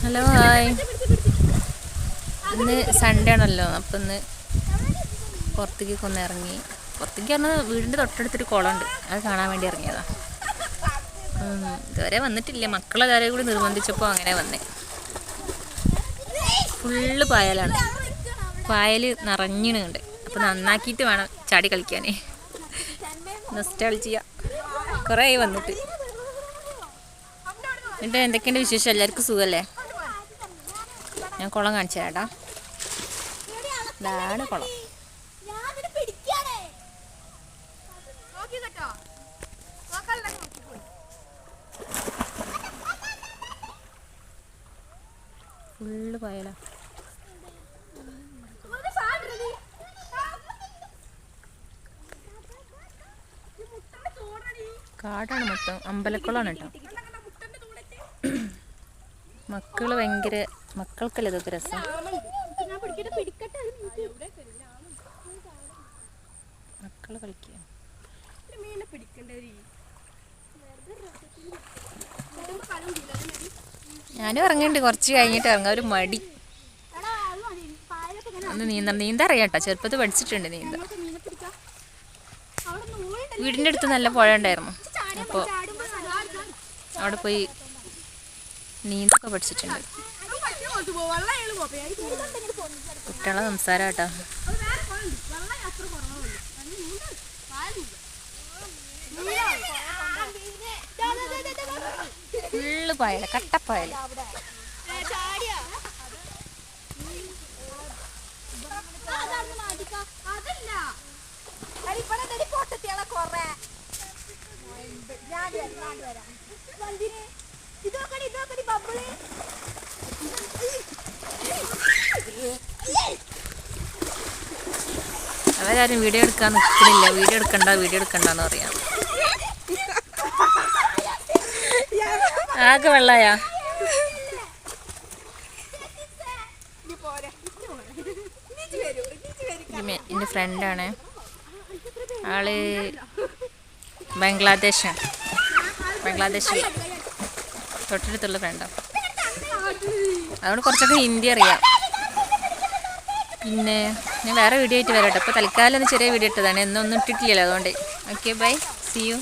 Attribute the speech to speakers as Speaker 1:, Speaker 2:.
Speaker 1: Hello hi. ഇന്ന് Sunday ആണല്ലോ, അപ്പം ഇന്ന് പുറത്തേക്ക് ഒന്ന് ഇറങ്ങി. പുറത്തേക്ക് പറഞ്ഞാൽ വീടിൻ്റെ തൊട്ടടുത്തൊരു കുളമുണ്ട്, അത് കാണാൻ വേണ്ടി ഇറങ്ങിയതാണ്. ഇതുവരെ വന്നിട്ടില്ല, മക്കളെല്ലാവരെയും കൂടി നിർബന്ധിച്ചപ്പോൾ അങ്ങനെ വന്നേ. ഫുള്ള് പായലാണ്, പായൽ നിറഞ്ഞിനുണ്ട്. അപ്പോൾ നന്നാക്കിയിട്ട് വേണം ചാടി കളിക്കാനേ. നൊസ്റ്റാൾജിയ കുറേ ആയി വന്നിട്ട്. എന്നിട്ട് എന്തൊക്കെയുണ്ട് വിശേഷം? എല്ലാവർക്കും സുഖമല്ലേ? ഞാൻ കുളം കാണിച്ചു തരാട്ടാ. ഇതാണ് കുളം. ഫുള്ള് പായല. കാടാണ് മൊത്തം, അമ്പലക്കുളമാണ് കേട്ടോ. മക്കള് ഭയങ്കര, മക്കൾക്കല്ലേ ഇതൊക്കെ രസം. മക്കള് കളിക്കുക. ഞാനും ഇറങ്ങിണ്ട്, കുറച്ച് കഴിഞ്ഞിട്ട് ഇറങ്ങാം. ഒരു മടി. ഒന്ന് നീന്താൻ അറിയാം കേട്ടോ, ചെറുപ്പത്തിൽ പഠിച്ചിട്ടുണ്ട് നീന്താൻ. വീടിൻ്റെ അടുത്ത് നല്ല പുഴ ഉണ്ടായിരുന്നു, അപ്പോൾ അവിടെ പോയി നീന്തൊക്കെ പഠിച്ചിട്ടുണ്ട്. കുട്ടികളെ സംസാരം കേട്ടോ. ഫുള്ള് പായല, കട്ടപ്പായല. അവരാരും വീഡിയോ എടുക്കാൻ നിൽക്കുന്നില്ല. വീഡിയോ എടുക്കണ്ടെന്ന് പറയാം. ആകെ വെള്ളായാ. എൻ്റെ ഫ്രണ്ടാണ്, ആള് ബംഗ്ലാദേശിൽ തൊട്ടടുത്തുള്ള ഫ്രണ്ടാണ്. അതുകൊണ്ട് കുറച്ചൊക്കെ ഹിന്ദി അറിയാം. പിന്നെ ഞാൻ വേറെ വീഡിയോ ആയിട്ട് വരാം കേട്ടോ. ഇപ്പോൾ തൽക്കാലം ഒന്ന് ചെറിയ വീഡിയോ ഇട്ടതാണ്, എന്നൊന്നും ഇട്ടിട്ടില്ലല്ലോ, അതുകൊണ്ട്. Okay, bye, see U.